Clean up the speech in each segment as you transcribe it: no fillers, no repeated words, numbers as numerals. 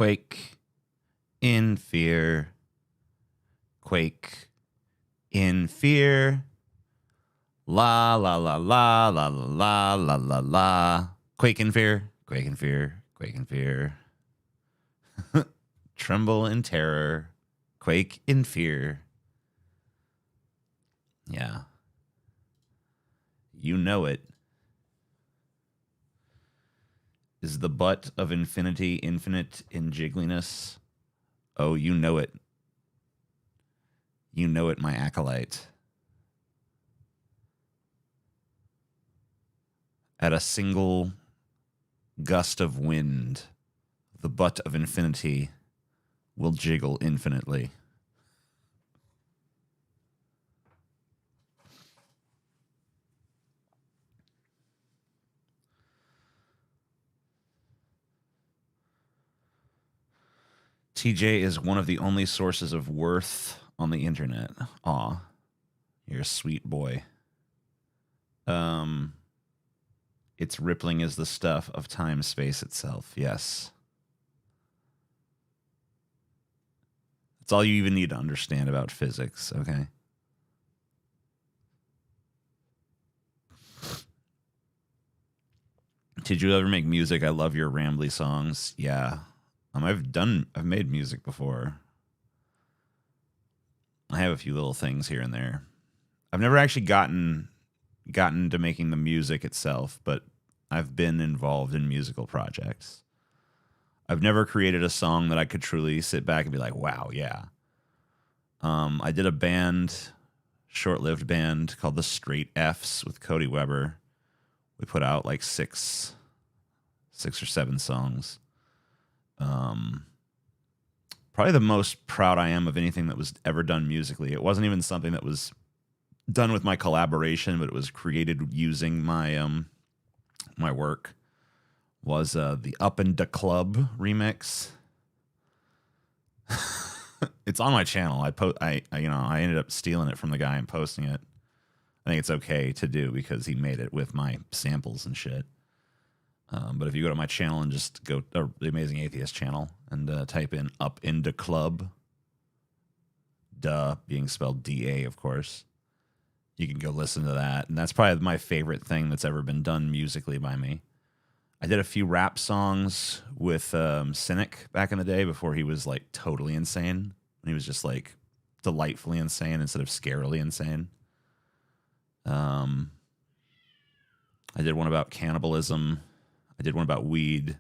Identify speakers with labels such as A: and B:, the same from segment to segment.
A: Quake in fear. Quake in fear. La la la la la la la la la. Quake in fear. Quake in fear. Quake in fear. Tremble in terror. Quake in fear. Yeah. You know it. Is the butt of infinity infinite in jiggliness? Oh, you know it. You know it, my acolyte. At a single gust of wind, the butt of infinity will jiggle infinitely. TJ is one of the only sources of worth on the internet. Aw, you're a sweet boy. Its rippling is the stuff of time space itself. Yes. That's all you even need to understand about physics, okay? Did you ever make music? I love your rambly songs. Yeah. I've made music before. I have a few little things here and there. I've never actually gotten to making the music itself, but I've been involved in musical projects. I've never created a song that I could truly sit back and be like, wow, yeah. I did a band, short-lived band called the Straight Fs with Cody Weber. We put out like six or seven songs. Probably the most proud I am of anything that was ever done musically. It wasn't even something that was done with my collaboration, but it was created using my my work. Was the Up in the Club remix. It's on my channel. I ended up stealing it from the guy and posting it. I think it's okay to do because he made it with my samples and shit. But if you go to my channel and just go to the Amazing Atheist channel and type in Up in the Club, duh, being spelled D-A, of course, you can go listen to that. And that's probably my favorite thing that's ever been done musically by me. I did a few rap songs with Cynic back in the day before he was like totally insane. He was just like delightfully insane instead of scarily insane. I did one about cannibalism. I did one about weed.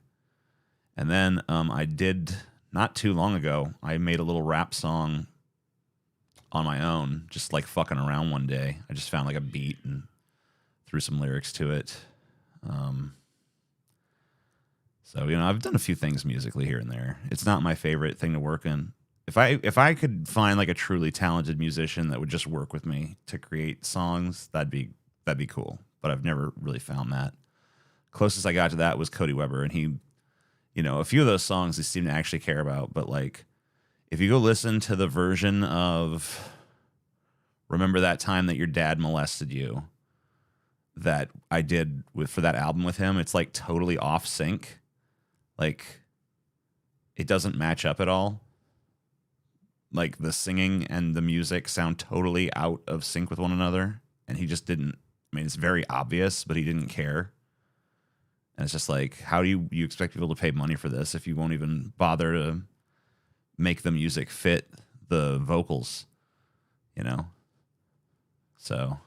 A: And then I did, not too long ago, I made a little rap song on my own, just like fucking around one day. I just found like a beat and threw some lyrics to it. So, I've done a few things musically here and there. It's not my favorite thing to work in. If I could find like a truly talented musician that would just work with me to create songs, that'd be cool. But I've never really found that. Closest I got to that was Cody Weber, and he, a few of those songs he seemed to actually care about. But like, if you go listen to the version of "Remember That Time That Your Dad Molested You" that I did for that album with him, it's like totally off sync. Like, it doesn't match up at all. Like, the singing and the music sound totally out of sync with one another. And he just didn't, it's very obvious, but he didn't care. And it's just like, how do you expect people to pay money for this if you won't even bother to make the music fit the vocals, So,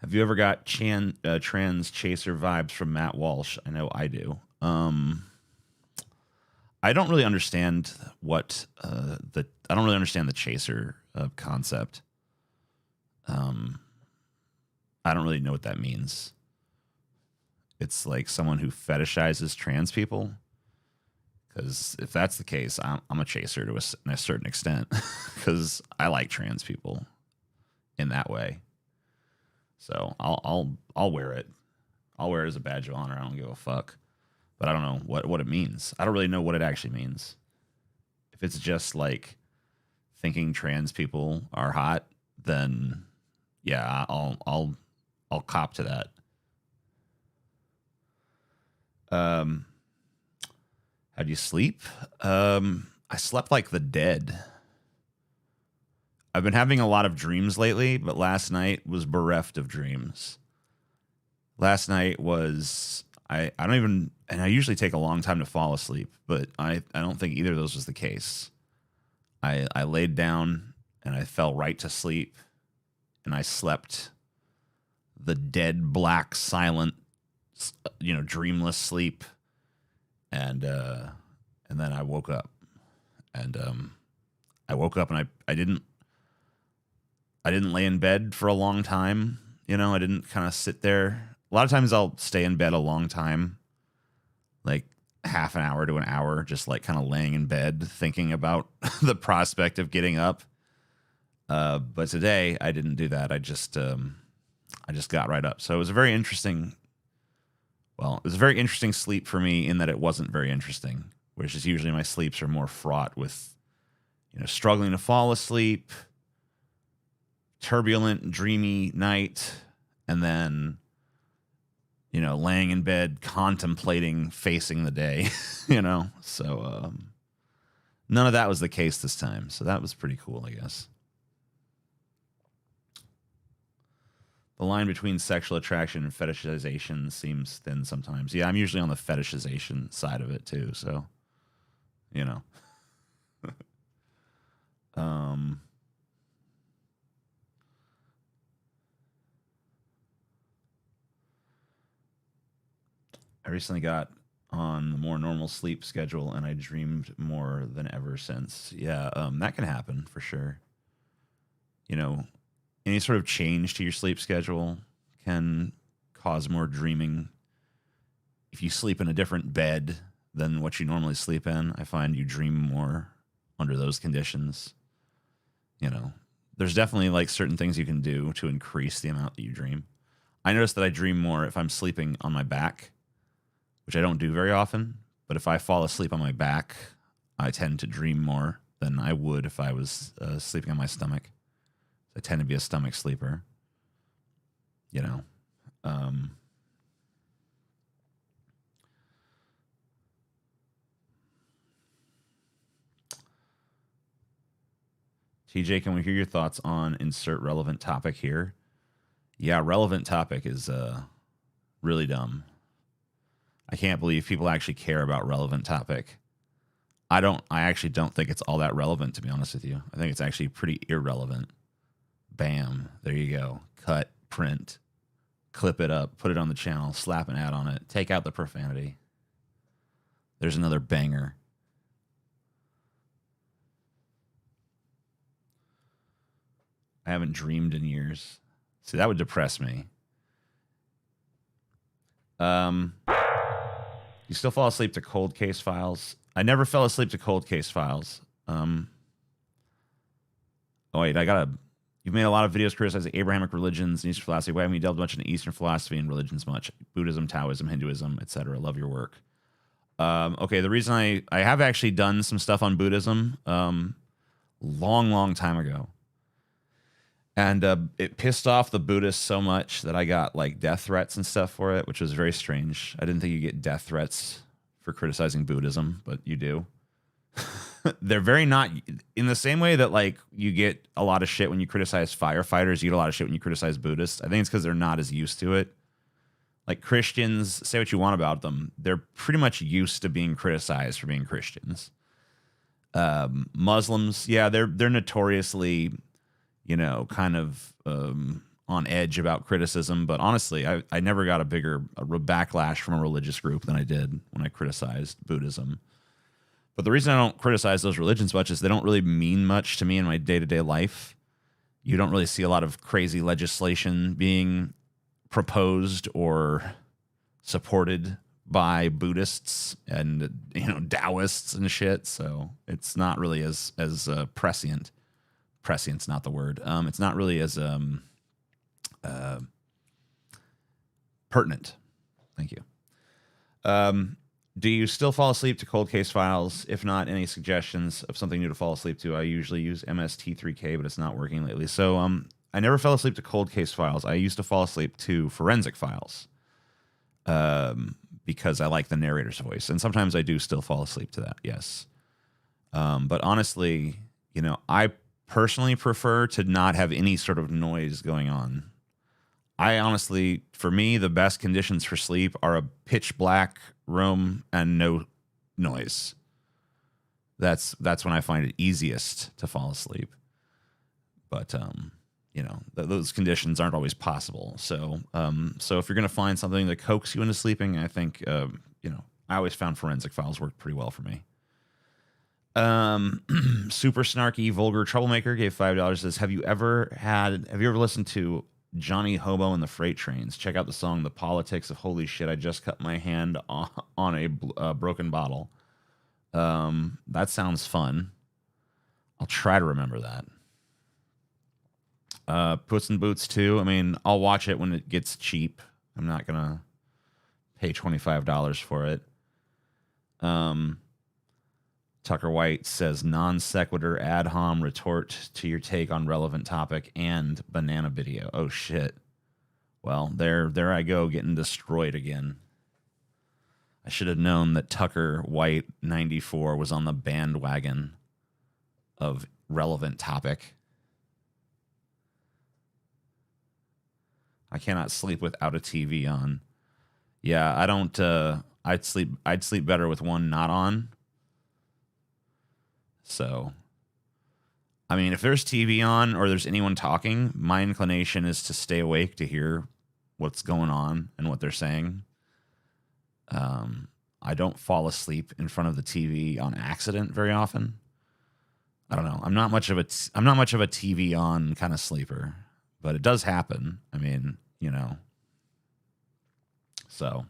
A: Have you ever got trans chaser vibes from Matt Walsh? I know I do. I don't really understand I don't really understand the chaser concept. I don't really know what that means. It's like someone who fetishizes trans people. Because if that's the case, I'm a chaser to a certain extent. Because I like trans people in that way. So I'll wear it. I'll wear it as a badge of honor. I don't give a fuck. But I don't know what it means. I don't really know what it actually means. If it's just like thinking trans people are hot, then yeah, I'll cop to that. Um, how'd you sleep? I slept like the dead. I've been having a lot of dreams lately, but last night was bereft of dreams. Last night was I don't even, and I usually take a long time to fall asleep, but I don't think either of those was the case. I laid down and I fell right to sleep, and I slept the dead, black, silent, dreamless sleep, and then I woke up, and I woke up and I didn't lay in bed for a long time. I didn't kind of sit there. A lot of times I'll stay in bed a long time, like half an hour to an hour, just like kind of laying in bed thinking about the prospect of getting up. But today I didn't do that. I just got right up. So it was a very interesting. Well, it was a very interesting sleep for me in that it wasn't very interesting, which is usually my sleeps are more fraught with, struggling to fall asleep, turbulent, dreamy night, and then, laying in bed, contemplating facing the day, So none of that was the case this time. So that was pretty cool, I guess. The line between sexual attraction and fetishization seems thin sometimes. Yeah, I'm usually on the fetishization side of it too. So, I recently got on the more normal sleep schedule, and I dreamed more than ever since. Yeah, that can happen for sure. Any sort of change to your sleep schedule can cause more dreaming. If you sleep in a different bed than what you normally sleep in, I find you dream more under those conditions. There's definitely like certain things you can do to increase the amount that you dream. I notice that I dream more if I'm sleeping on my back, which I don't do very often. But if I fall asleep on my back, I tend to dream more than I would if I was sleeping on my stomach. I tend to be a stomach sleeper, TJ, can we hear your thoughts on insert relevant topic here? Yeah, relevant topic is really dumb. I can't believe people actually care about relevant topic. I actually don't think it's all that relevant, to be honest with you. I think it's actually pretty irrelevant. Bam. There you go. Cut, print, clip it up, put it on the channel, slap an ad on it, take out the profanity. There's another banger. I haven't dreamed in years. See, that would depress me. You still fall asleep to Cold Case Files? I never fell asleep to Cold Case Files. Oh, wait, you've made a lot of videos criticizing Abrahamic religions and Eastern philosophy. Why haven't you delved much into Eastern philosophy and religions much? Buddhism, Taoism, Hinduism, etc. Love your work. Okay, the reason I have actually done some stuff on Buddhism long time ago. And it pissed off the Buddhists so much that I got like death threats and stuff for it, which was very strange. I didn't think you get death threats for criticizing Buddhism, but you do. They're very not in the same way that like you get a lot of shit when you criticize firefighters, you get a lot of shit when you criticize Buddhists. I think it's because they're not as used to it. Like Christians, say what you want about them, they're pretty much used to being criticized for being Christians. Muslims, yeah, they're notoriously, kind of on edge about criticism. But honestly, I never got a bigger backlash from a religious group than I did when I criticized Buddhism. But the reason I don't criticize those religions much is they don't really mean much to me in my day-to-day life. You don't really see a lot of crazy legislation being proposed or supported by Buddhists and Taoists and shit. So it's not really as prescient. Prescient's not the word. It's not really as pertinent. Thank you. Do you still fall asleep to Cold Case Files? If not, any suggestions of something new to fall asleep to? I usually use MST3K, but it's not working lately. So I never fell asleep to Cold Case Files. I used to fall asleep to Forensic Files because I like the narrator's voice. And sometimes I do still fall asleep to that, yes. But honestly, I personally prefer to not have any sort of noise going on. I honestly, for me, the best conditions for sleep are a pitch black room and no noise. That's when I find it easiest to fall asleep. But those conditions aren't always possible. So if you're gonna find something that coaxes you into sleeping, I think I always found Forensic Files worked pretty well for me. Super snarky vulgar troublemaker gave $5. Says, have you ever listened to Johnny Hobo and the Freight Trains? Check out the song "The Politics of Holy Shit." I just cut my hand on a broken bottle. That sounds fun. I'll try to remember that. Puss in Boots 2. I mean, I'll watch it when it gets cheap. I'm not gonna pay $25 for it. Tucker White says non sequitur ad hom retort to your take on relevant topic and banana video. Oh shit. Well, there I go getting destroyed again. I should have known that Tucker White 94 was on the bandwagon of relevant topic. I cannot sleep without a TV on. Yeah, I don't I'd sleep better with one not on. So, I mean, if there's TV on or there's anyone talking, my inclination is to stay awake to hear what's going on and what they're saying. I don't fall asleep in front of the TV on accident very often. I don't know. I'm not much of a TV on kind of sleeper, but it does happen. I mean, so.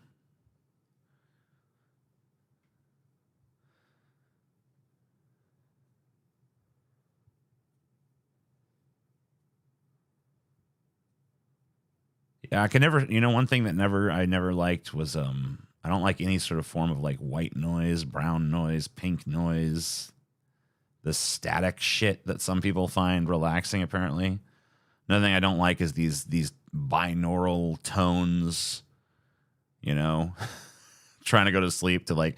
A: Yeah, I can never, one thing that I never liked was I don't like any sort of form of like white noise, brown noise, pink noise, the static shit that some people find relaxing apparently. Another thing I don't like is these binaural tones, trying to go to sleep to like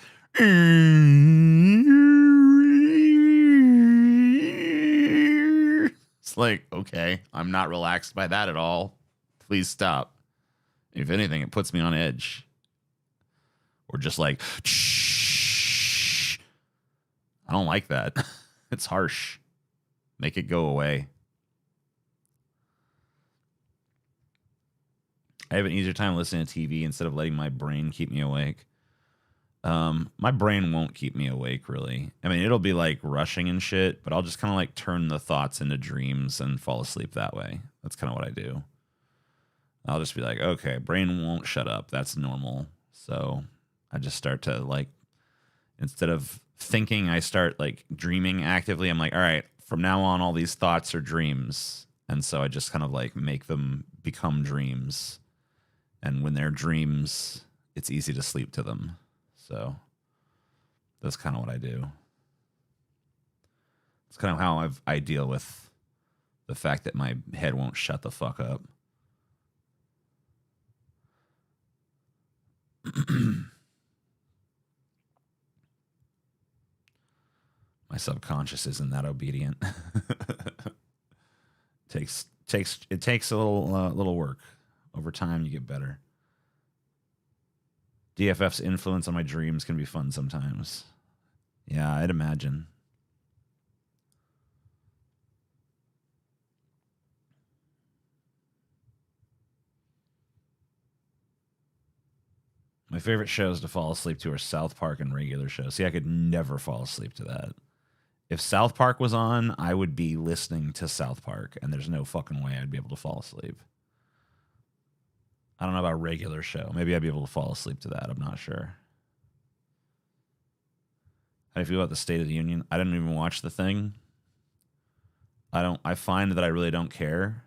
A: it's like, okay, I'm not relaxed by that at all. Please stop. If anything, it puts me on edge. Or just like, shh. I don't like that. It's harsh. Make it go away. I have an easier time listening to TV instead of letting my brain keep me awake. My brain won't keep me awake, really. I mean, it'll be like rushing and shit, but I'll just kind of like turn the thoughts into dreams and fall asleep that way. That's kind of what I do. I'll just be like, okay, brain won't shut up. That's normal. So I just start to like, instead of thinking, I start like dreaming actively. I'm like, all right, from now on, all these thoughts are dreams. And so I just kind of like make them become dreams. And when they're dreams, it's easy to sleep to them. So that's kind of what I do. It's kind of how I deal with the fact that my head won't shut the fuck up. My subconscious isn't that obedient. It takes a little work. Over time, you get better. DFF's influence on my dreams can be fun sometimes. Yeah, I'd imagine. My favorite shows to fall asleep to are South Park and regular shows. See, I could never fall asleep to that. If South Park was on, I would be listening to South Park, and there's no fucking way I'd be able to fall asleep. I don't know about a regular show. Maybe I'd be able to fall asleep to that. I'm not sure. How do you feel about the State of the Union? I didn't even watch the thing. I find that I really don't care.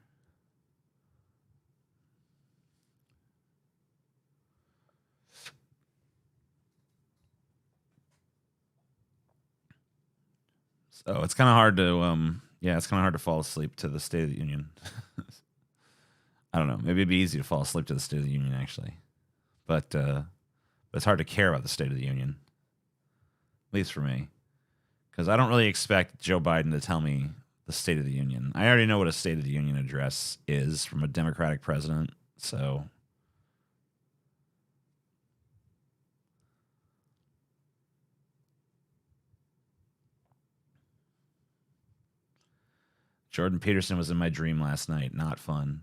A: So it's kind of hard to it's kind of hard to fall asleep to the State of the Union. I don't know. Maybe it'd be easy to fall asleep to the State of the Union actually, but But it's hard to care about the State of the Union, at least for me, because I don't really expect Joe Biden to tell me the State of the Union. I already know what a State of the Union address is from a Democratic president, so Jordan Peterson was in my dream last night. Not fun.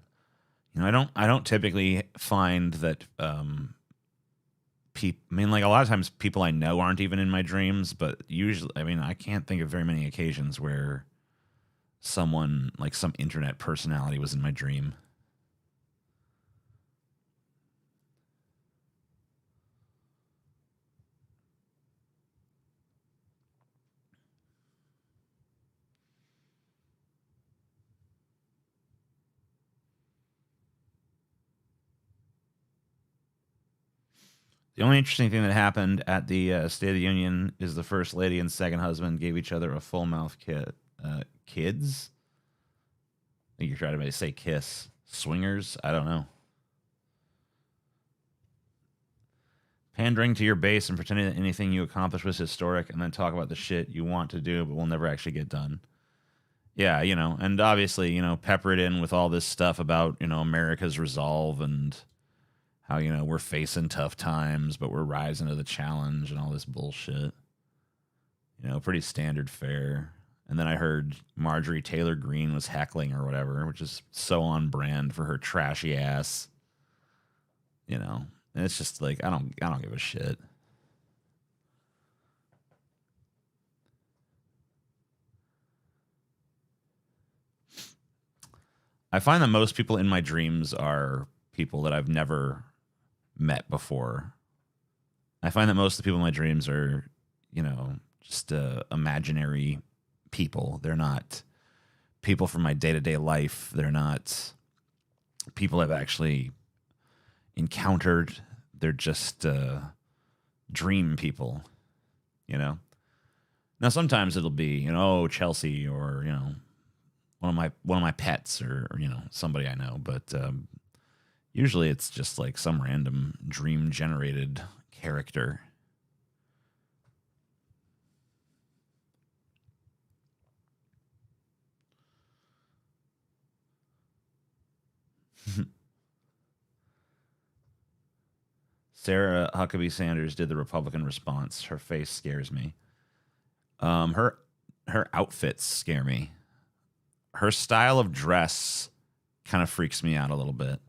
A: I don't typically find that I mean, like a lot of times people I know aren't even in my dreams, but usually, I mean, I can't think of very many occasions where someone like some internet personality was in my dream. The only interesting thing that happened at the State of the Union is the first lady and second husband gave each other a full mouth kids. I think you're trying to say kiss. Swingers? I don't know. Pandering to your base and pretending that anything you accomplish was historic and then talk about the shit you want to do but will never actually get done. Yeah, and obviously, pepper it in with all this stuff about, America's resolve and how, we're facing tough times, but we're rising to the challenge and all this bullshit. Pretty standard fare. And then I heard Marjorie Taylor Greene was heckling or whatever, which is so on brand for her trashy ass. And it's just like I don't give a shit. I find that most people in my dreams are people that I've never met before. I find that most of the people in my dreams are, just imaginary people. They're not people from my day to day life. They're not people I've actually encountered. They're just dream people, Now sometimes it'll be, oh, Chelsea or, one of my pets or somebody I know, but usually it's just like some random dream generated character. Sarah Huckabee Sanders did the Republican response. Her face scares me. Her outfits scare me. Her style of dress kind of freaks me out a little bit.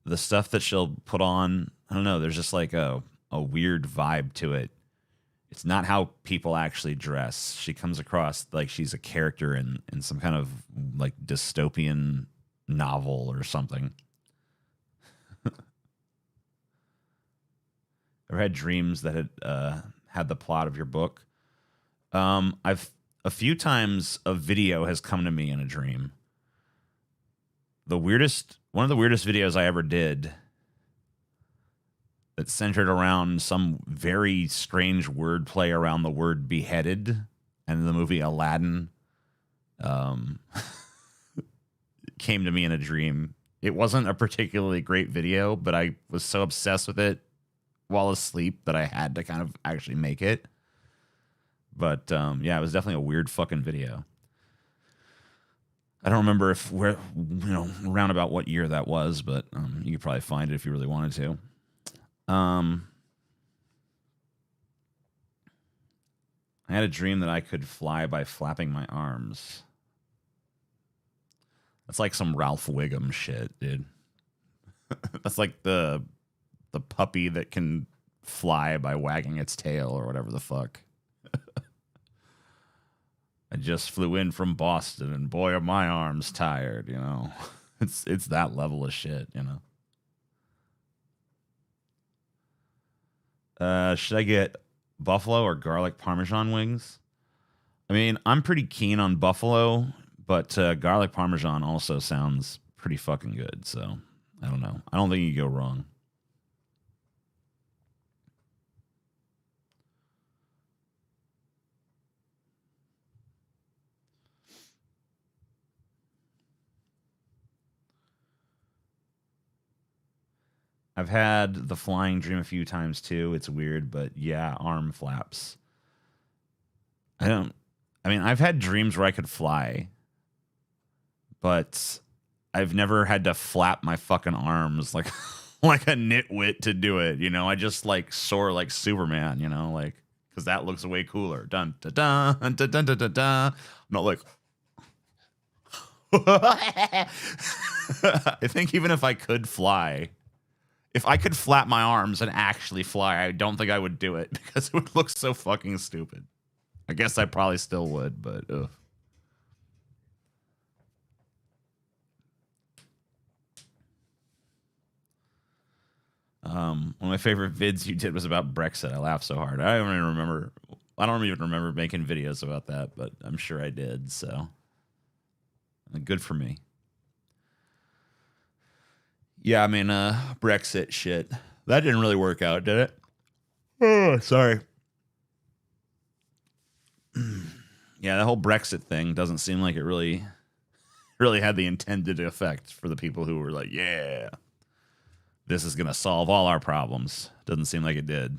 A: The stuff that she'll put on, I don't know, there's just like a weird vibe to it. It's not how people actually dress. She comes across like she's a character in some kind of like dystopian novel or something. Ever had dreams that had the plot of your book? I've a few times a video has come to me in a dream. One of the weirdest videos I ever did that centered around some very strange wordplay around the word beheaded and the movie Aladdin came to me in a dream. It wasn't a particularly great video, but I was so obsessed with it while asleep that I had to kind of actually make it. But yeah, it was definitely a weird fucking video. I don't remember if we're around about what year that was, but you could probably find it if you really wanted to. I had a dream that I could fly by flapping my arms. That's like some Ralph Wiggum shit, dude. That's like the puppy that can fly by wagging its tail or whatever the fuck. I just flew in from Boston and boy are my arms tired, It's that level of shit, Should I get buffalo or garlic parmesan wings? I mean, I'm pretty keen on buffalo, but garlic parmesan also sounds pretty fucking good, so I don't know. I don't think you go wrong. I've had the flying dream a few times too. It's weird, but yeah, arm flaps. I don't. I mean, I've had dreams where I could fly, but I've never had to flap my fucking arms like like a nitwit to do it. You know, I just like soar like Superman. You know, like because that looks way cooler. Dun dun dun dun dun dun dun. Dun. I'm not like. I think even if I could fly, if I could flap my arms and actually fly, I don't think I would do it because it would look so fucking stupid. I guess I probably still would, but ugh. One of my favorite vids you did was about Brexit. I laughed so hard. I don't even remember. I don't even remember making videos about that, but I'm sure I did. So good for me. Yeah, I mean, Brexit shit. That didn't really work out, did it? Oh, sorry. Yeah, the whole Brexit thing doesn't seem like it really had the intended effect for the people who were like, yeah, this is going to solve all our problems. Doesn't seem like it did.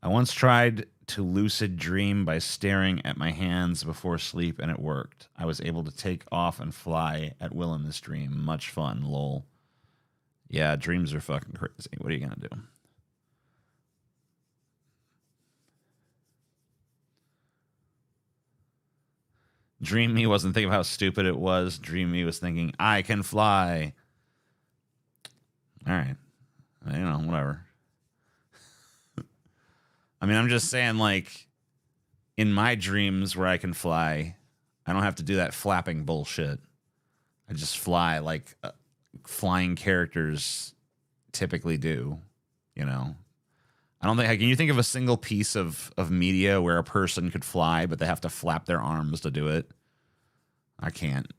A: I once tried to lucid dream by staring at my hands before sleep, and it worked. I was able to take off and fly at will in this dream. Much fun, lol. Yeah, dreams are fucking crazy. What are you going to do? Dream Me wasn't thinking of how stupid it was. Dream Me was thinking, I can fly. All right. You know, whatever. I mean, I'm just saying, like, in my dreams where I can fly, I don't have to do that flapping bullshit. I just fly like flying characters typically do, you know? I don't think, can you think of a single piece of media where a person could fly, but they have to flap their arms to do it? I can't.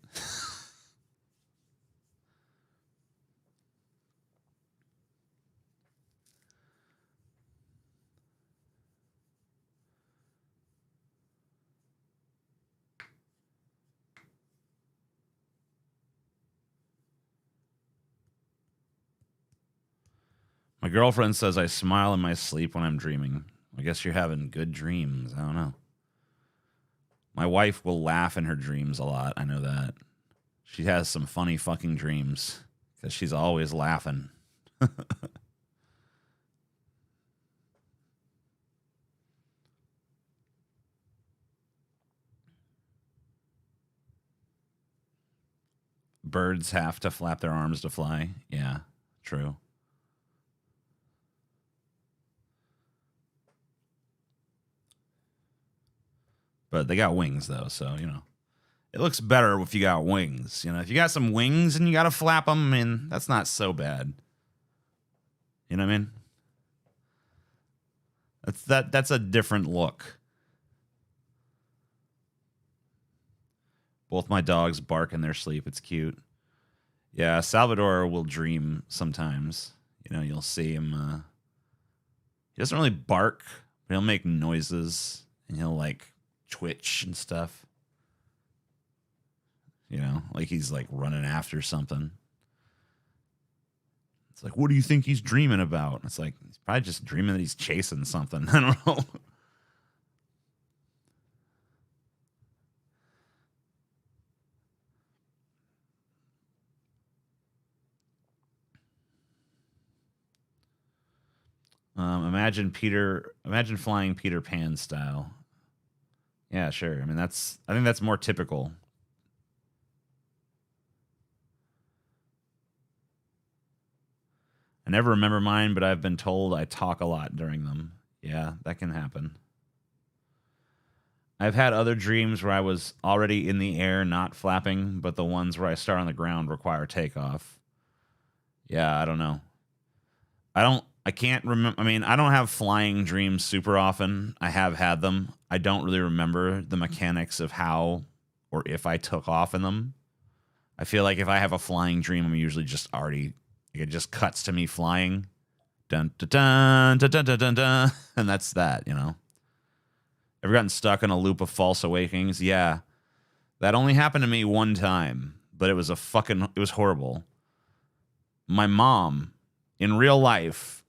A: My girlfriend says I smile in my sleep when I'm dreaming. I guess you're having good dreams. I don't know. My wife will laugh in her dreams a lot. I know that. She has some funny fucking dreams because she's always laughing. Birds have to flap their arms to fly. Yeah, true. But they got wings though, so you know it looks better if you got wings. You know, if you got some wings and you got to flap them, I mean that's not so bad. You know what I mean? That's a different look. Both my dogs bark in their sleep. It's cute. Yeah, Salvador will dream sometimes. You know, you'll see him. He doesn't really bark, but he'll make noises and he'll like twitch and stuff. You know, like he's like running after something. It's like, what do you think he's dreaming about? It's like he's probably just dreaming that he's chasing something. I don't know. Imagine flying Peter Pan style. Yeah, sure. I mean, I think that's more typical. I never remember mine, but I've been told I talk a lot during them. Yeah, that can happen. I've had other dreams where I was already in the air, not flapping, but the ones where I start on the ground require takeoff. Yeah, I don't know. I can't remember. I mean, I don't have flying dreams super often. I have had them. I don't really remember the mechanics of how or if I took off in them. I feel like if I have a flying dream, I'm usually just already, it just cuts to me flying. Dun dun dun dun dun dun dun, dun. And that's that, you know. Ever gotten stuck in a loop of false awakenings? Yeah. That only happened to me one time, but it was horrible. My mom, in real life,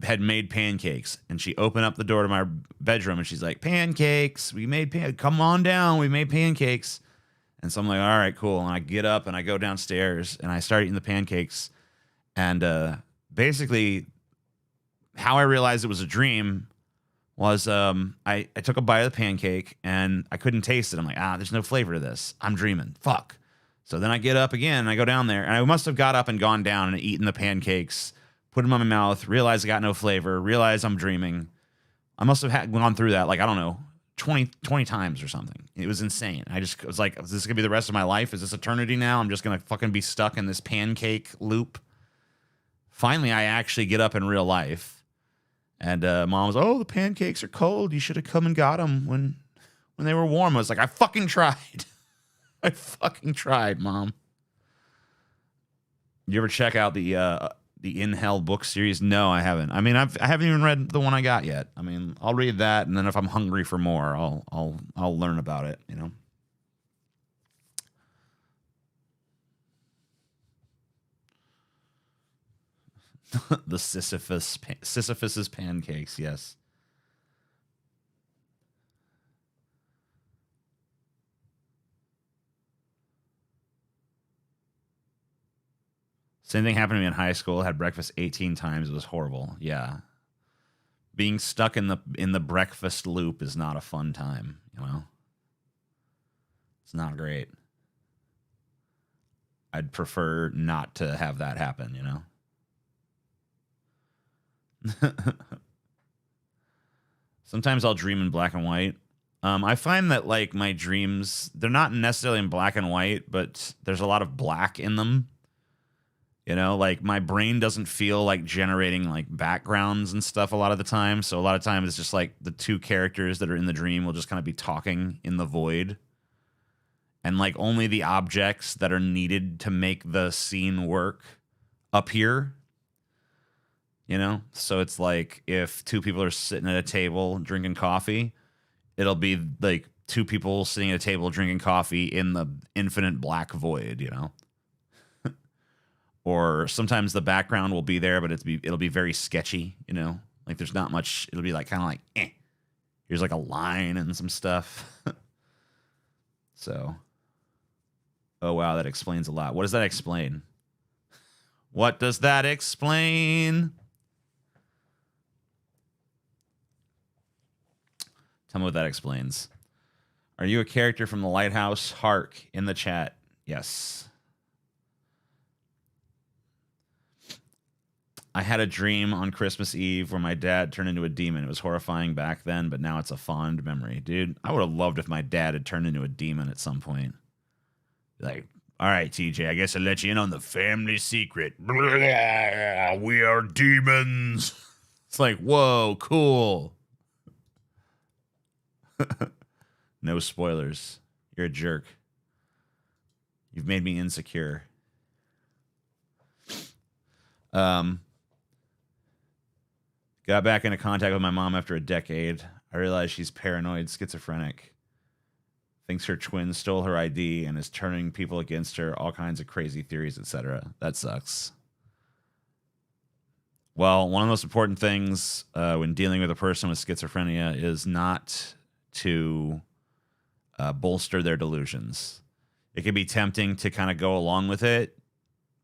A: had made pancakes, and she opened up the door to my bedroom, and she's like, pancakes, come on down, we made pancakes. And so I'm like, all right, cool. And I get up, and I go downstairs, and I start eating the pancakes, and basically, how I realized it was a dream was I took a bite of the pancake, and I couldn't taste it. I'm like, there's no flavor to this. I'm dreaming. Fuck. So then I get up again, and I go down there, and I must have got up and gone down and eaten the pancakes, put them in my mouth, realized I got no flavor, realized I'm dreaming. I must have gone through that, like, I don't know, 20 times or something. It was insane. I was like, is this going to be the rest of my life? Is this eternity now? I'm just going to fucking be stuck in this pancake loop. Finally, I actually get up in real life. And mom was, the pancakes are cold. You should have come and got them when they were warm. I was like, I fucking tried. I fucking tried, Mom. You ever check out the In Hell book series? No, I haven't. I mean, I haven't even read the one I got yet. I mean, I'll read that, and then if I'm hungry for more, I'll learn about it. You know. The Sisyphus's pancakes. Yes. Same thing happened to me in high school. Had breakfast 18 times. It was horrible. Yeah. Being stuck in the breakfast loop is not a fun time, you know? It's not great. I'd prefer not to have that happen, you know? Sometimes I'll dream in black and white. I find that, like, my dreams, they're not necessarily in black and white, but there's a lot of black in them. You know, like, my brain doesn't feel like generating, like, backgrounds and stuff a lot of the time. So a lot of times it's just like the two characters that are in the dream will just kind of be talking in the void. And, like, only the objects that are needed to make the scene work appear. You know? So it's like if two people are sitting at a table drinking coffee, it'll be like two people sitting at a table drinking coffee in the infinite black void, you know? Or sometimes the background will be there, but it'll be very sketchy, you know? Like there's not much, it'll be like kind of like, here's like a line and some stuff. So, oh wow, that explains a lot. What does that explain? What does that explain? Tell me what that explains. Are you a character from The Lighthouse? Hark in the chat. Yes. I had a dream on Christmas Eve where my dad turned into a demon. It was horrifying back then, but now it's a fond memory. Dude, I would have loved if my dad had turned into a demon at some point. Like, all right, TJ, I guess I'll let you in on the family secret. Blah, we are demons. It's like, whoa, cool. No spoilers. You're a jerk. You've made me insecure. Got back into contact with my mom after a decade. I realized she's paranoid, schizophrenic. Thinks her twin stole her ID and is turning people against her, all kinds of crazy theories, etc. That sucks. Well, one of the most important things when dealing with a person with schizophrenia is not to bolster their delusions. It can be tempting to kind of go along with it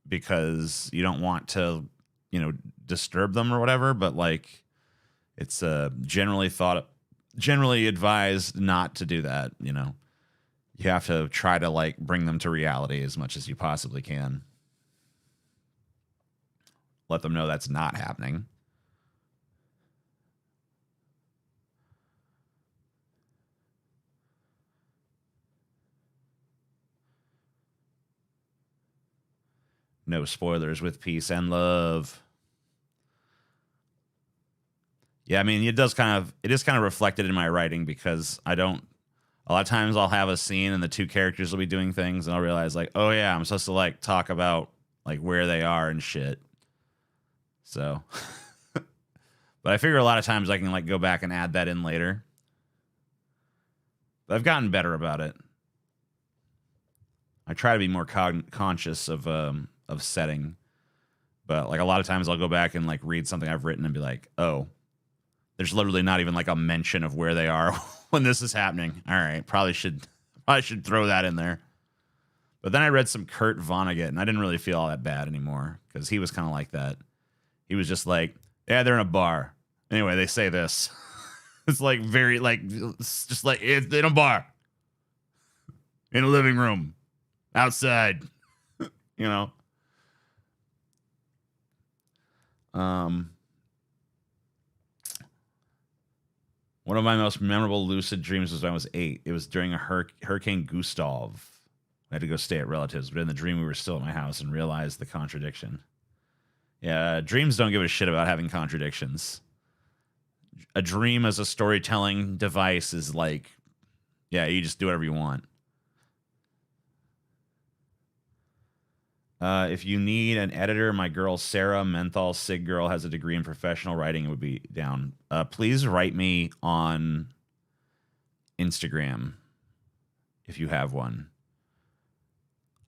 A: because you don't want to, disturb them or whatever, but like it's generally advised not to do that, you know. You have to try to like bring them to reality as much as you possibly can. Let them know that's not happening. No spoilers, with peace and love. Yeah, I mean, it is kind of reflected in my writing because a lot of times I'll have a scene and the two characters will be doing things and I'll realize like, oh yeah, I'm supposed to like talk about like where they are and shit. So But I figure a lot of times I can like go back and add that in later. But I've gotten better about it. I try to be more conscious of setting. But like a lot of times I'll go back and like read something I've written and be like, oh, there's literally not even like a mention of where they are when this is happening. All right, probably should throw that in there. But then I read some Kurt Vonnegut, and I didn't really feel all that bad anymore because he was kind of like that. He was just like, yeah, they're in a bar. Anyway, they say this. It's like very like, it's just like it's in a bar, in a living room, outside, you know. One of my most memorable lucid dreams was when I was 8. It was during a Hurricane Gustav. I had to go stay at relatives, but in the dream we were still at my house and realized the contradiction. Yeah, dreams don't give a shit about having contradictions. A dream as a storytelling device is like, yeah, you just do whatever you want. If you need an editor, my girl Sarah Menthol Sig Girl has a degree in professional writing. It would be down. Please write me on Instagram if you have one.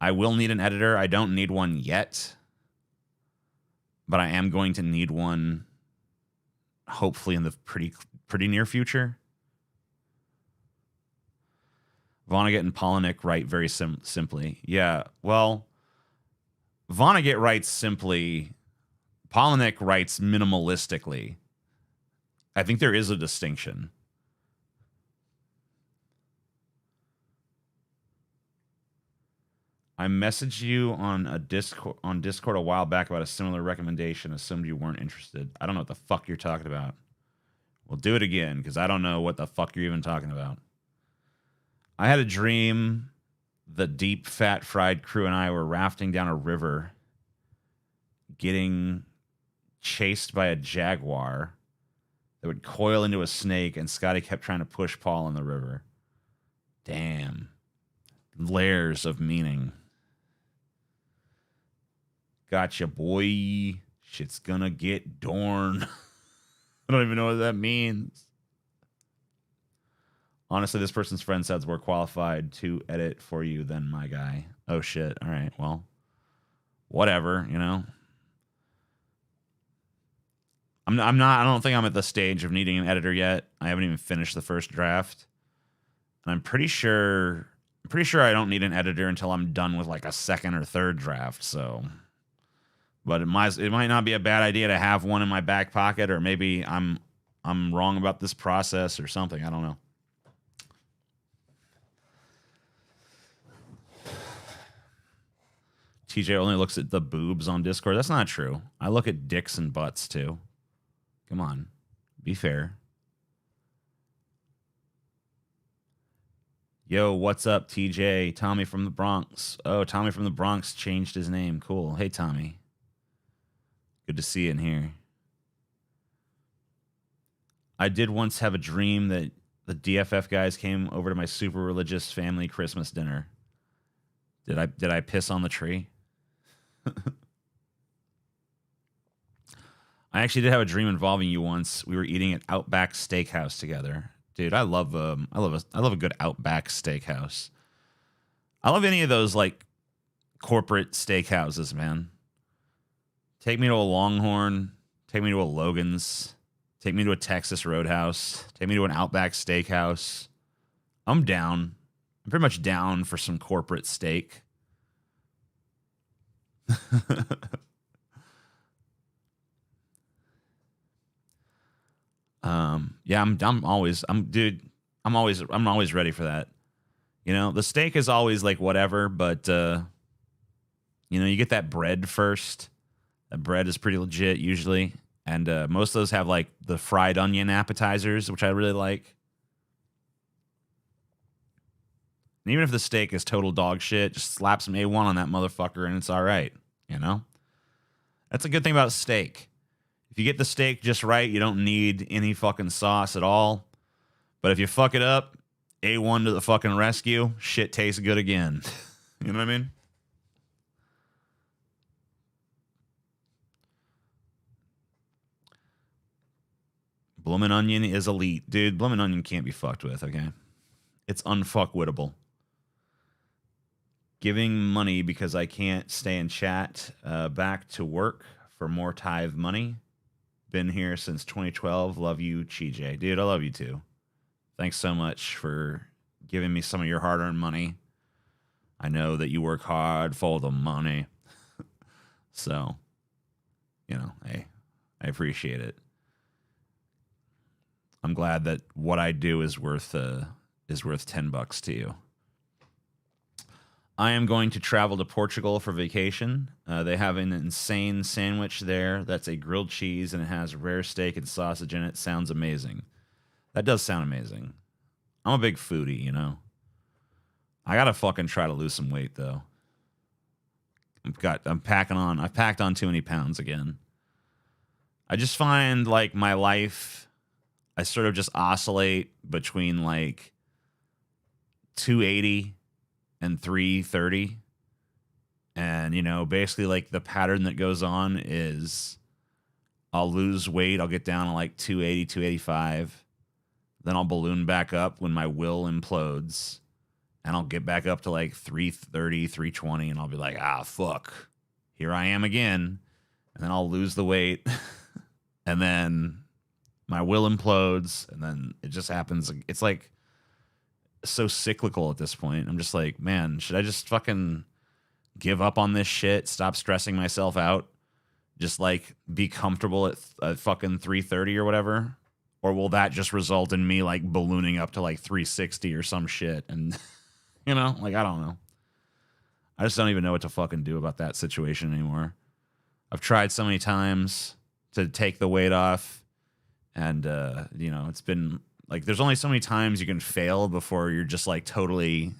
A: I will need an editor. I don't need one yet, but I am going to need one hopefully in the pretty near future. Vonnegut and Polinick write very simply. Yeah, well, Vonnegut writes simply. Polinick writes minimalistically. I think there is a distinction. I messaged you on Discord a while back about a similar recommendation. Assumed you weren't interested. I don't know what the fuck you're talking about. We'll do it again because I don't know what the fuck you're even talking about. I had a dream. The deep fat fried crew and I were rafting down a river, getting chased by a jaguar that would coil into a snake, and Scotty kept trying to push Paul in the river. Damn. Layers of meaning. Gotcha, boy. Shit's gonna get dorn. I don't even know what that means. Honestly, this person's friend sounds more qualified to edit for you than my guy. Oh, shit. All right, well, whatever, you know. I don't think I'm at the stage of needing an editor yet. I haven't even finished the first draft. And I'm pretty sure I don't need an editor until I'm done with like a second or third draft, so... But it might not be a bad idea to have one in my back pocket, or maybe I'm wrong about this process or something. I don't know. TJ only looks at the boobs on Discord. That's not true. I look at dicks and butts too. Come on. Be fair. Yo, what's up, TJ? Tommy from the Bronx. Oh, Tommy from the Bronx changed his name. Cool. Hey, Tommy. Good to see you in here. I did once have a dream that the DFF guys came over to my super religious family Christmas dinner. Did I piss on the tree? I actually did have a dream involving you once. We were eating at Outback Steakhouse together. Dude, I love a good Outback Steakhouse. I love any of those like corporate steakhouses, man. Take me to a Longhorn. Take me to a Logan's. Take me to a Texas Roadhouse. Take me to an Outback Steakhouse. I'm down. I'm pretty much down for some corporate steak. Yeah, I'm always ready for that. You know, the steak is always like whatever, but you know, you get that bread first. That bread is pretty legit usually. And most of those have like the fried onion appetizers, which I really like. And even if the steak is total dog shit, just slap some A1 on that motherfucker and it's all right, you know? That's a good thing about steak. If you get the steak just right, you don't need any fucking sauce at all. But if you fuck it up, A1 to the fucking rescue, shit tastes good again. You know what I mean? Bloomin' Onion is elite. Dude, Bloomin' Onion can't be fucked with, okay? It's unfuckwittable. Giving money because I can't stay in chat. Back to work for more tithe money. Been here since 2012. Love you, CJ. Dude, I love you too. Thanks so much for giving me some of your hard-earned money. I know that you work hard for the money. So, hey, I appreciate it. I'm glad that what I do is worth $10 to you. I am going to travel to Portugal for vacation. They have an insane sandwich there that's a grilled cheese and it has rare steak and sausage in it. Sounds amazing. That does sound amazing. I'm a big foodie, I gotta fucking try to lose some weight though. I've packed on too many pounds again. I just find like my life, I sort of just oscillate between like 280 and 330. And, basically like the pattern that goes on is I'll lose weight. I'll get down to like 280, 285. Then I'll balloon back up when my will implodes. And I'll get back up to like 330, 320. And I'll be like, fuck. Here I am again. And then I'll lose the weight. And then my will implodes. And then it just happens. It's like so cyclical at this point. I'm just like, man, should I just fucking give up on this shit? Stop stressing myself out? Just like be comfortable at fucking 330 or whatever? Or will that just result in me like ballooning up to like 360 or some shit? And, like, I don't know. I just don't even know what to fucking do about that situation anymore. I've tried so many times to take the weight off. And, it's been like, there's only so many times you can fail before you're just like totally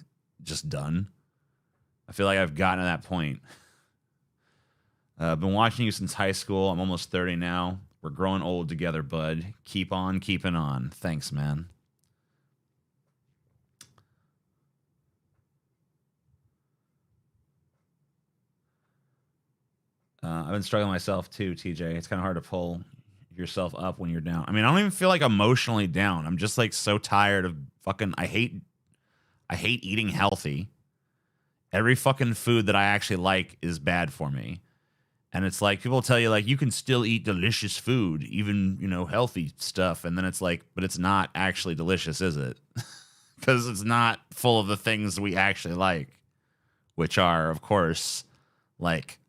A: just done. I feel like I've gotten to that point. I've been watching you since high school. I'm almost 30 now. We're growing old together, bud. Keep on keeping on. Thanks, man. I've been struggling myself too, TJ. It's kind of hard to pull yourself up when you're down. I mean, I don't even feel like emotionally down. I'm just like so tired of fucking. I hate eating healthy. Every fucking food that I actually like is bad for me. And it's like people tell you like you can still eat delicious food, even, healthy stuff. And then it's like, but it's not actually delicious, is it? Because it's not full of the things we actually like, which are, of course, like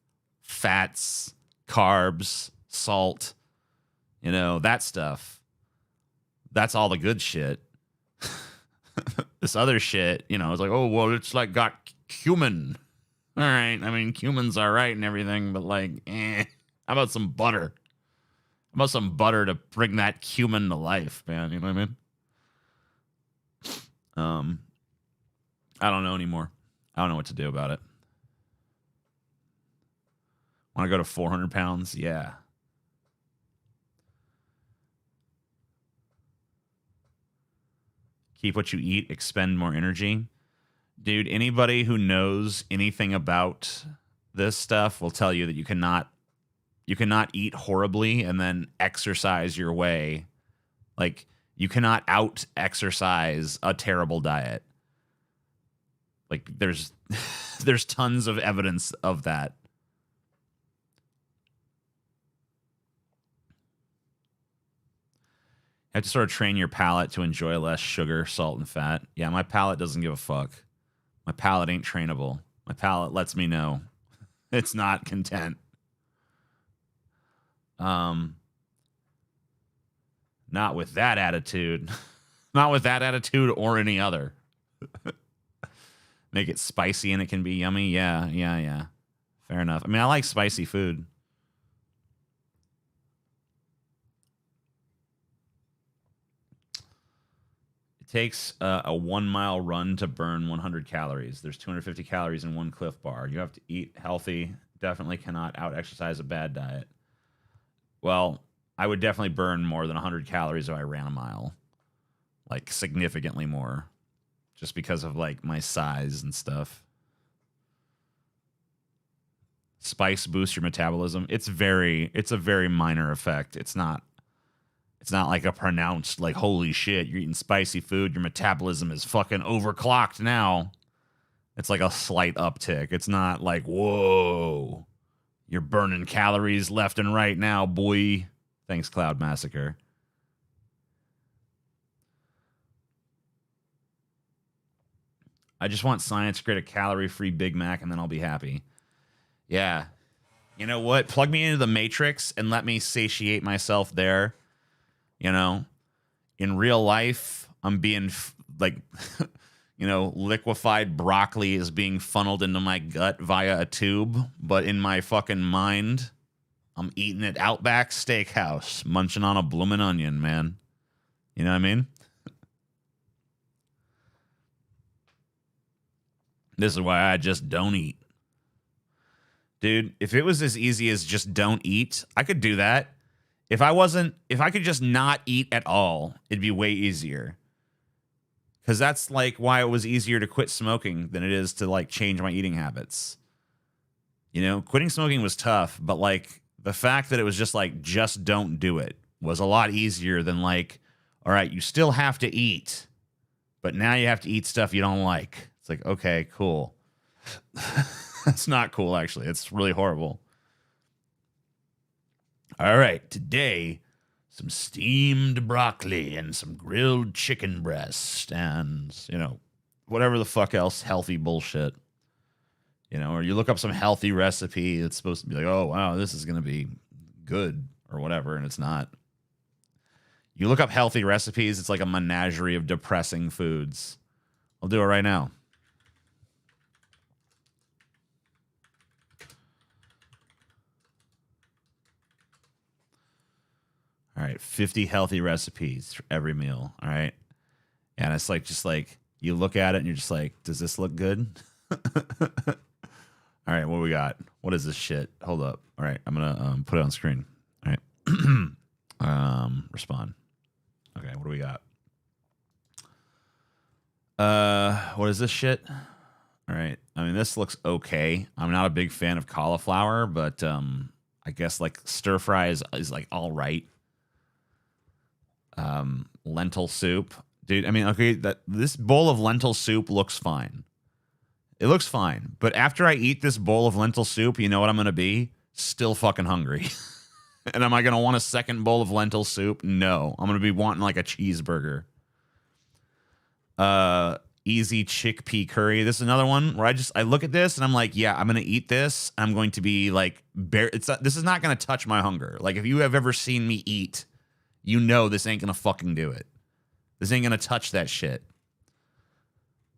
A: fats, carbs, salt, that stuff. That's all the good shit. This other shit, it's like, oh, well, it's like got cumin. All right. I mean, cumin's all right and everything, but like, how about some butter? How about some butter to bring that cumin to life, man? You know what I mean? I don't know anymore. I don't know what to do about it. Want to go to 400 pounds? Yeah. Keep what you eat, expend more energy. Dude, anybody who knows anything about this stuff will tell you that you cannot eat horribly and then exercise your way. Like, you cannot out exercise a terrible diet. Like, there's there's tons of evidence of that. You have to sort of train your palate to enjoy less sugar, salt, and fat. Yeah, my palate doesn't give a fuck. My palate ain't trainable. My palate lets me know it's not content. Not with that attitude. Not with that attitude or any other. Make it spicy and it can be yummy. Yeah. Fair enough. I mean, I like spicy food. It takes a 1 mile run to burn 100 calories. There's 250 calories in one Cliff Bar. You have to eat healthy. Definitely cannot out exercise a bad diet. Well, I would definitely burn more than 100 calories if I ran a mile. Like, significantly more. Just because of, like, my size and stuff. Spice boosts your metabolism. It's a very minor effect. It's not It's not like a pronounced, like, holy shit, you're eating spicy food, your metabolism is fucking overclocked now. It's like a slight uptick. It's not like, whoa, you're burning calories left and right now, boy. Thanks, Cloud Massacre. I just want science to create a calorie-free Big Mac, and then I'll be happy. Yeah. You know what? Plug me into the Matrix and let me satiate myself there. You know? In real life, I'm being, like, you know, liquefied broccoli is being funneled into my gut via a tube. But in my fucking mind, I'm eating at Outback Steakhouse, munching on a bloomin' onion, man. You know what I mean? This is why I just don't eat. Dude, if it was as easy as just don't eat, I could do that. If I could just not eat at all, it'd be way easier. Because that's like why it was easier to quit smoking than it is to like change my eating habits. You know, quitting smoking was tough, but like the fact that it was just like, just don't do it was a lot easier than like, all right, you still have to eat, but now you have to eat stuff you don't like. It's like, okay, cool. That's not cool, actually. It's really horrible. All right, today, some steamed broccoli and some grilled chicken breast and, you know, whatever the fuck else healthy bullshit. You know, or you look up some healthy recipe that's supposed to be like, oh, wow, this is going to be good or whatever, and it's not. You look up healthy recipes, it's like a menagerie of depressing foods. I'll do it right now. All right, 50 healthy recipes for every meal. All right. And it's like, just like, you look at it and you're just like, does this look good? All right, what we got? What is this shit? Hold up. All right, I'm going to put it on screen. All right. Respond. Okay, what do we got? What is this shit? All right. I mean, this looks okay. I'm not a big fan of cauliflower, but I guess like stir fry is like all right. Lentil soup, dude. I mean, okay, this bowl of lentil soup looks fine. It looks fine, but after I eat this bowl of lentil soup, you know what I'm gonna be? Still fucking hungry. And am I gonna want a second bowl of lentil soup? No, I'm gonna be wanting like a cheeseburger. Easy chickpea curry. This is another one where I look at this and I'm like, yeah, I'm gonna eat this. I'm going to be like, this is not gonna touch my hunger. Like if you have ever seen me eat, you know this ain't gonna fucking do it. This ain't gonna touch that shit.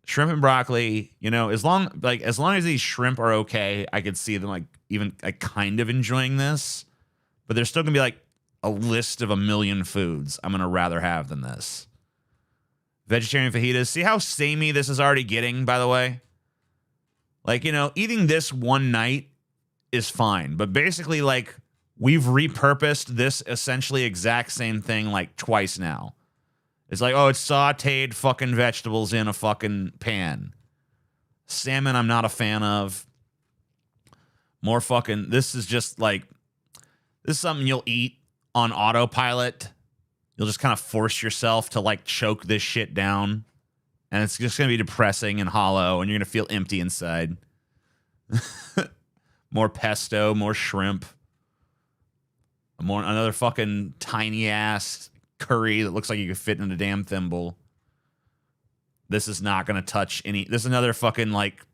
A: Shrimp and broccoli, you know, as long as these shrimp are okay, I could see them like even like kind of enjoying this. But there's still gonna be like a list of a million foods I'm gonna rather have than this. Vegetarian fajitas. See how samey this is already getting, by the way? Like, you know, eating this one night is fine. But basically, like, we've repurposed this essentially exact same thing like twice now. It's like, oh, it's sauteed fucking vegetables in a fucking pan. Salmon I'm not a fan of. More fucking, this is just like, this is something you'll eat on autopilot. You'll just kind of force yourself to like choke this shit down. And it's just going to be depressing and hollow and you're going to feel empty inside. More pesto, more shrimp. Another fucking tiny ass curry that looks like you could fit in a damn thimble. This is not going to touch any. This is another fucking like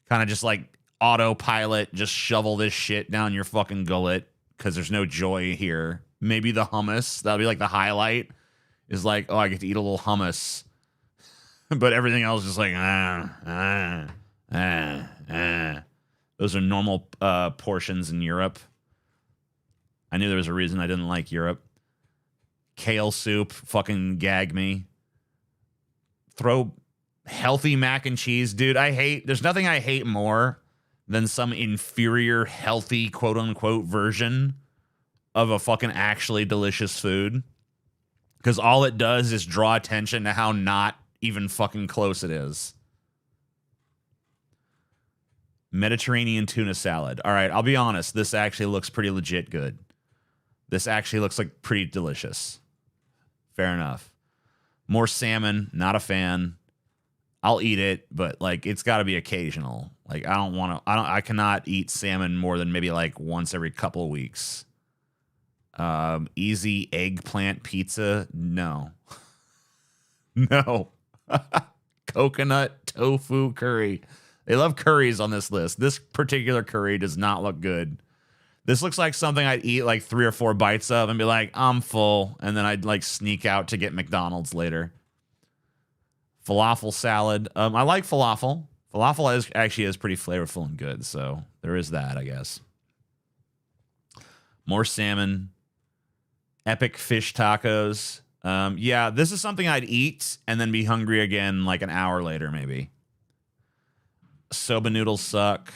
A: kind of just like autopilot. Just shovel this shit down your fucking gullet because there's no joy here. Maybe the hummus. That'll be like the highlight. Is like, oh, I get to eat a little hummus. But everything else is just like, Those are normal portions in Europe. I knew there was a reason I didn't like Europe. Kale soup, fucking gag me. Throw healthy mac and cheese. Dude, there's nothing I hate more than some inferior, healthy, quote-unquote version of a fucking actually delicious food. Because all it does is draw attention to how not even fucking close it is. Mediterranean tuna salad. All right, I'll be honest. This actually looks pretty legit good. This actually looks like pretty delicious. Fair enough. More salmon, not a fan. I'll eat it, but like it's got to be occasional. Like I cannot eat salmon more than maybe like once every couple of weeks. Easy eggplant pizza, no. No. Coconut tofu curry. They love curries on this list. This particular curry does not look good. This looks like something I'd eat like 3 or 4 bites of and be like, I'm full. And then I'd like sneak out to get McDonald's later. Falafel salad. I like falafel. Falafel actually is pretty flavorful and good. So there is that, I guess. More salmon. Epic fish tacos. Yeah, this is something I'd eat and then be hungry again like an hour later, maybe. Soba noodles suck.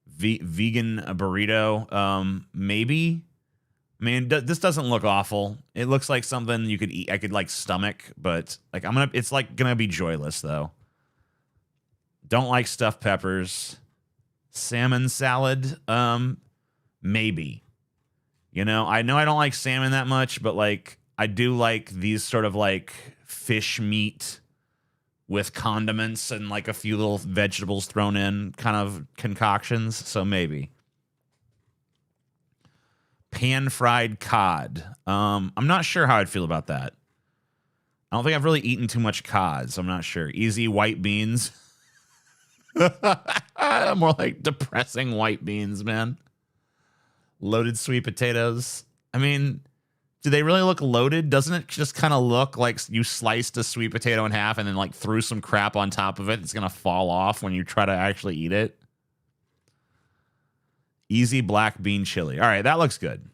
A: Vegan burrito. Maybe. I mean, this doesn't look awful. It looks like something you could eat. I could like stomach, but like it's like gonna be joyless though. Don't like stuffed peppers. Salmon salad. Maybe. You know I don't like salmon that much, but like I do like these sort of like fish meat with condiments and like a few little vegetables thrown in kind of concoctions. So maybe. Pan-fried cod. I'm not sure how I'd feel about that. I don't think I've really eaten too much cod, so I'm not sure. Easy white beans. More like depressing white beans, man. Loaded sweet potatoes. I mean, do they really look loaded? Doesn't it just kind of look like you sliced a sweet potato in half and then like threw some crap on top of it? It's going to fall off when you try to actually eat it. Easy black bean chili. All right, that looks good.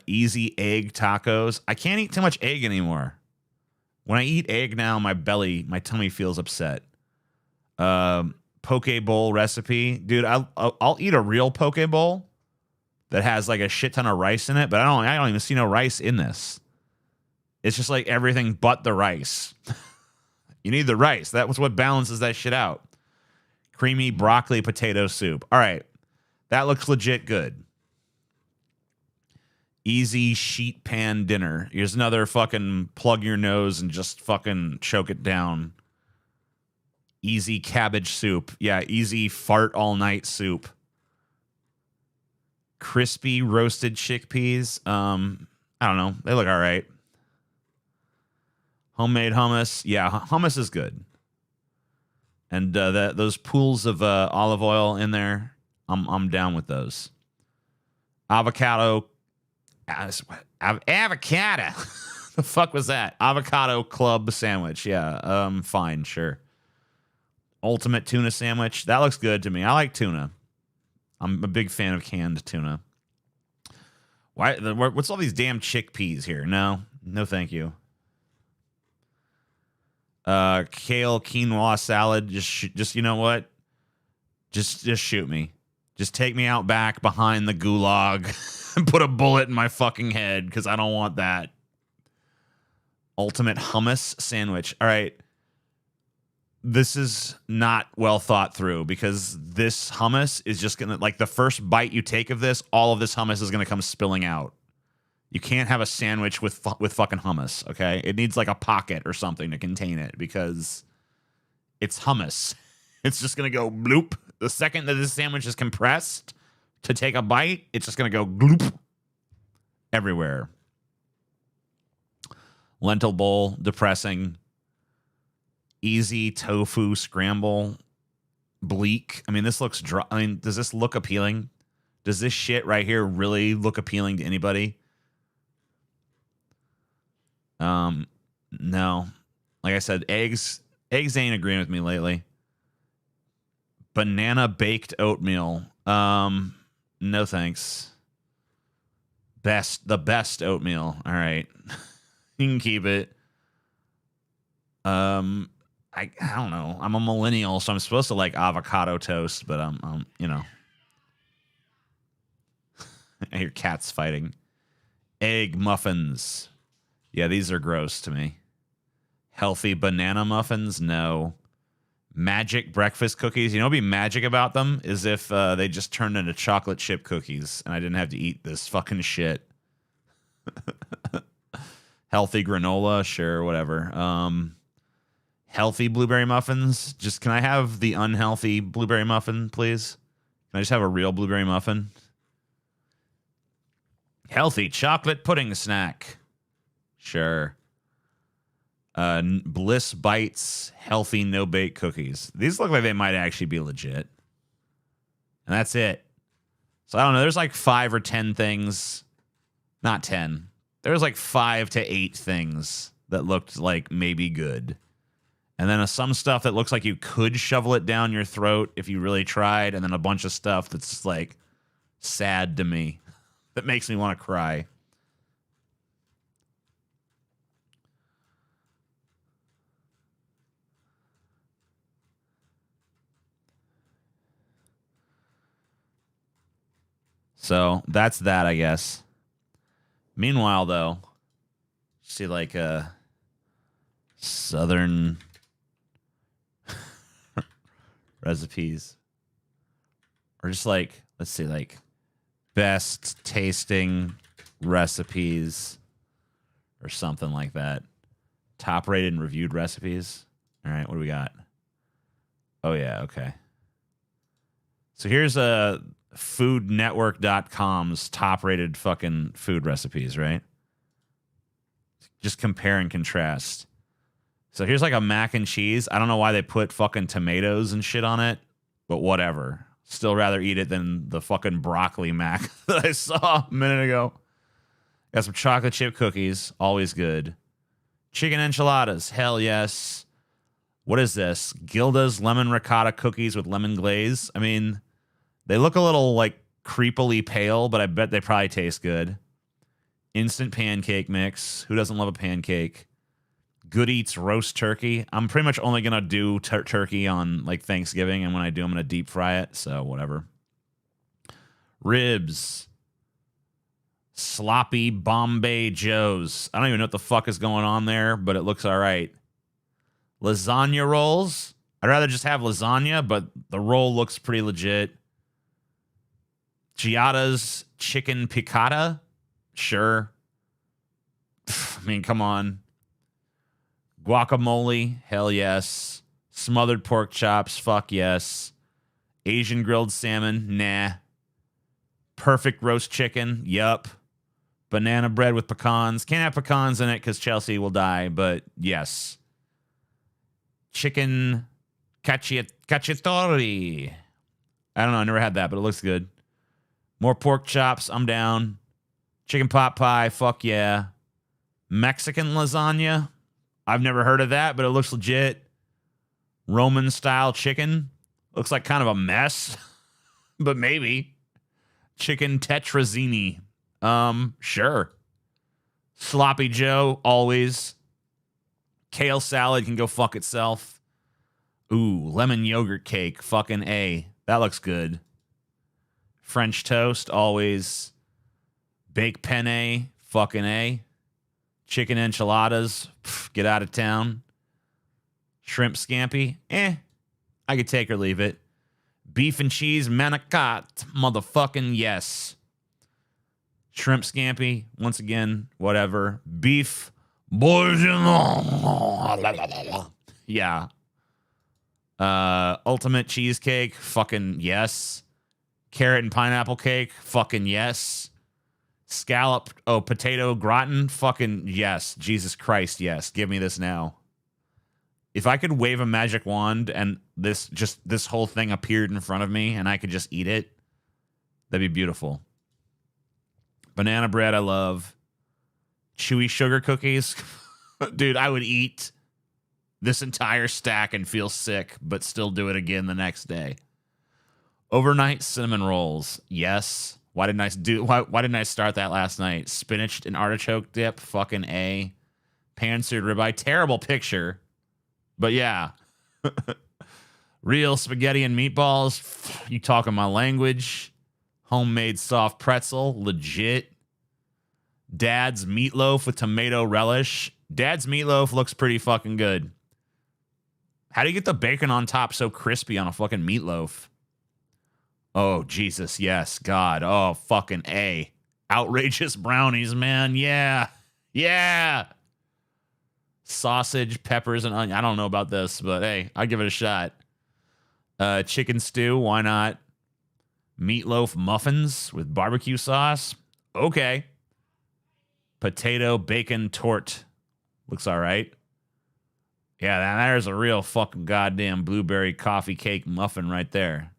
A: Easy egg tacos. I can't eat too much egg anymore. When I eat egg now, my tummy feels upset. Poke bowl recipe. Dude, I'll eat a real poke bowl that has like a shit ton of rice in it, but I don't even see no rice in this. It's just like everything but the rice. You need the rice. That was what balances that shit out. Creamy broccoli potato soup. All right. That looks legit good. Easy sheet pan dinner. Here's another fucking plug your nose and just fucking choke it down. Easy cabbage soup. Yeah, easy fart all night soup. Crispy roasted chickpeas. I don't know. They look all right. Homemade hummus. Yeah, hummus is good. And those pools of olive oil in there, I'm down with those. Avocado. Avocado. The fuck was that? Avocado club sandwich. Yeah. Fine. Sure. Ultimate tuna sandwich. That looks good to me. I like tuna. I'm a big fan of canned tuna. What's all these damn chickpeas here? No, thank you. Kale quinoa salad. Just you know what? Just shoot me. Just take me out back behind the gulag and put a bullet in my fucking head because I don't want that. Ultimate hummus sandwich. All right. This is not well thought through because this hummus is just going to, like, the first bite you take of this, all of this hummus is going to come spilling out. You can't have a sandwich with fucking hummus, okay? It needs like a pocket or something to contain it because it's hummus. It's just going to go bloop. The second that this sandwich is compressed to take a bite, it's just going to go gloop everywhere. Lentil bowl, depressing. Easy tofu scramble, bleak. I mean, this looks dry. I mean, does this look appealing? Does this shit right here really look appealing to anybody? No. Like I said, eggs ain't agreeing with me lately. Banana baked oatmeal. No thanks. The best oatmeal. All right. You can keep it. I don't know. I'm a millennial, so I'm supposed to like avocado toast, but I'm you know. I hear cats fighting. Egg muffins. Yeah, these are gross to me. Healthy banana muffins? No. Magic breakfast cookies. You know what'd be magic about them is if they just turned into chocolate chip cookies and I didn't have to eat this fucking shit. Healthy granola, sure, whatever. Healthy blueberry muffins. Just can I have the unhealthy blueberry muffin, please? Can I just have a real blueberry muffin? Healthy chocolate pudding snack. Sure. Bliss Bites healthy no-bake cookies. These look like they might actually be legit. And that's it. So I don't know. There's like 5 or 10 things. Not 10. There's like 5 to 8 things that looked like maybe good. And then some stuff that looks like you could shovel it down your throat if you really tried. And then a bunch of stuff that's just like sad to me. That makes me want to cry. So that's that, I guess. Meanwhile, though, see like southern recipes, or just like, let's see, like best tasting recipes or something like that. Top rated and reviewed recipes. All right, what do we got? Oh yeah, okay. So here's a foodnetwork.com's top rated fucking food recipes, right? Just compare and contrast. So here's like a mac and cheese. I don't know why they put fucking tomatoes and shit on it, but whatever. Still rather eat it than the fucking broccoli mac that I saw a minute ago. Got some chocolate chip cookies, always good. Chicken enchiladas, hell yes. What is this? Gilda's lemon ricotta cookies with lemon glaze. I mean, they look a little like creepily pale, but I bet they probably taste good. Instant pancake mix. Who doesn't love a pancake? Good Eats roast turkey. I'm pretty much only gonna do turkey on like Thanksgiving, and when I do, I'm gonna deep fry it. So whatever. Ribs. Sloppy Bombay Joe's. I don't even know what the fuck is going on there, but it looks all right. Lasagna rolls. I'd rather just have lasagna, but the roll looks pretty legit. Giada's chicken piccata. Sure. I mean, come on. Guacamole, hell yes. Smothered pork chops, fuck yes. Asian grilled salmon, nah. Perfect roast chicken, yup. Banana bread with pecans. Can't have pecans in it because Chelsea will die, but yes. Chicken cacciatore. I don't know, I never had that, but it looks good. More pork chops, I'm down. Chicken pot pie, fuck yeah. Mexican lasagna. I've never heard of that, but it looks legit. Roman style chicken. Looks like kind of a mess, but maybe. Chicken tetrazzini. Sure. Sloppy Joe, always. Kale salad can go fuck itself. Ooh, lemon yogurt cake, fucking A. That looks good. French toast, always. Baked penne, fucking A. Chicken enchiladas, get out of town. Shrimp scampi, I could take or leave it. Beef and cheese manicotti, motherfucking yes. Shrimp scampi, once again, whatever. Beef, bourguignon. Yeah. Ultimate cheesecake, fucking yes. Carrot and pineapple cake, fucking yes. Scallop, potato gratin, fucking yes. Jesus Christ, yes. Give me this now. If I could wave a magic wand and this whole thing appeared in front of me and I could just eat it, that'd be beautiful. Banana bread, I love. Chewy sugar cookies. Dude, I would eat this entire stack and feel sick, but still do it again the next day. Overnight cinnamon rolls, yes. Why didn't I start that last night? Spinach and artichoke dip, fucking A. Pan-seared ribeye, terrible picture, but yeah. Real spaghetti and meatballs, you talking my language. Homemade soft pretzel, legit. Dad's meatloaf with tomato relish. Dad's meatloaf looks pretty fucking good. How do you get the bacon on top so crispy on a fucking meatloaf? Oh, Jesus, yes, God. Oh, fucking A. Outrageous brownies, man. Yeah. Yeah. Sausage, peppers, and onion. I don't know about this, but hey, I'll give it a shot. Chicken stew, why not? Meatloaf muffins with barbecue sauce. Okay. Potato bacon tort. Looks all right. Yeah, there's a real fucking goddamn blueberry coffee cake muffin right there.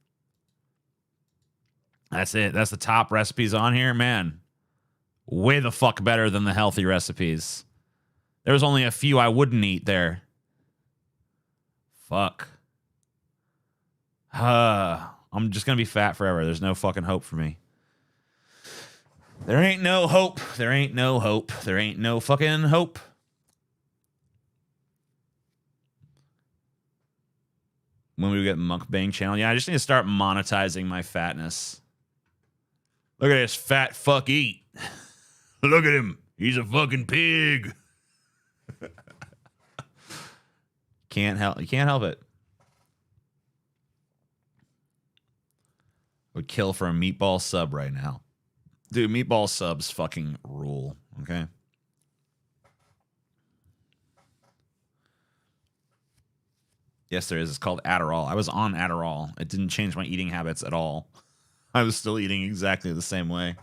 A: That's it. That's the top recipes on here, man. Way the fuck better than the healthy recipes. There was only a few I wouldn't eat there. Fuck. I'm just gonna be fat forever. There's no fucking hope for me. There ain't no hope. There ain't no hope. There ain't no fucking hope. When we get mukbang channel, yeah, I just need to start monetizing my fatness. Look at this fat fuck eat. Look at him. He's a fucking pig. Can't help. You can't help it. Would kill for a meatball sub right now. Dude, meatball subs fucking rule, okay? Yes, there is. It's called Adderall. I was on Adderall. It didn't change my eating habits at all. I was still eating exactly the same way.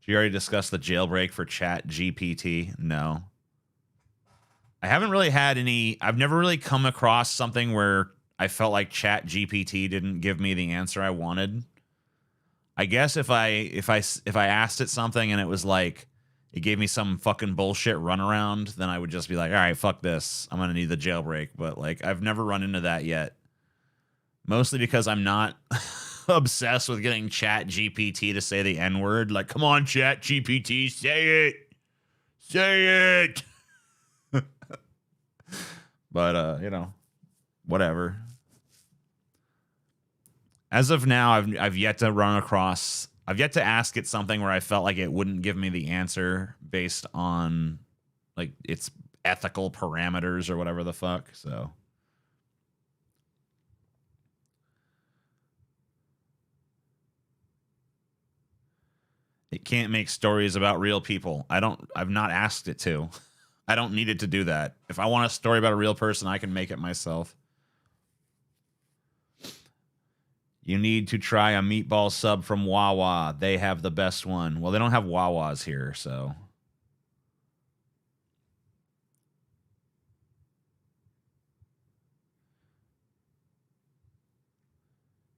A: Did you already discuss the jailbreak for Chat GPT? No. I haven't really had any... I've never really come across something where I felt like Chat GPT didn't give me the answer I wanted. I guess if I asked it something and it was like it gave me some fucking bullshit runaround, then I would just be like, all right, fuck this. I'm gonna need the jailbreak. But like I've never run into that yet. Mostly because I'm not obsessed with getting Chat GPT to say the N-word. Like, come on, Chat GPT, say it. Say it. But you know, whatever. As of now, I've yet to run across... I've yet to ask it something where I felt like it wouldn't give me the answer based on, like, its ethical parameters or whatever the fuck, so... It can't make stories about real people. I've not asked it to. I don't need it to do that. If I want a story about a real person, I can make it myself. You need to try a meatball sub from Wawa. They have the best one. Well, they don't have Wawas here, so.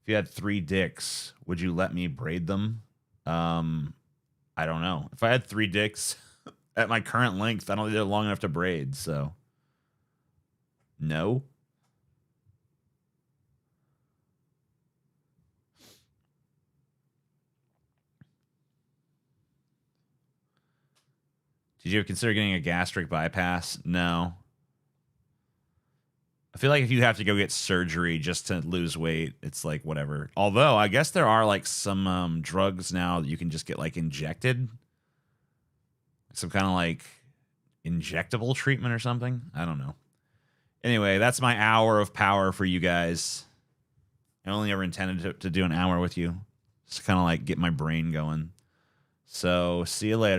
A: If you had 3 dicks, would you let me braid them? I don't know. If I had 3 dicks at my current length, I don't think they're long enough to braid, so. No. Did you ever consider getting a gastric bypass? No. I feel like if you have to go get surgery just to lose weight, it's like whatever. Although I guess there are like some drugs now that you can just get like injected. Some kind of like injectable treatment or something. I don't know. Anyway, that's my hour of power for you guys. I only ever intended to do an hour with you. Just to kind of like get my brain going. So see you later.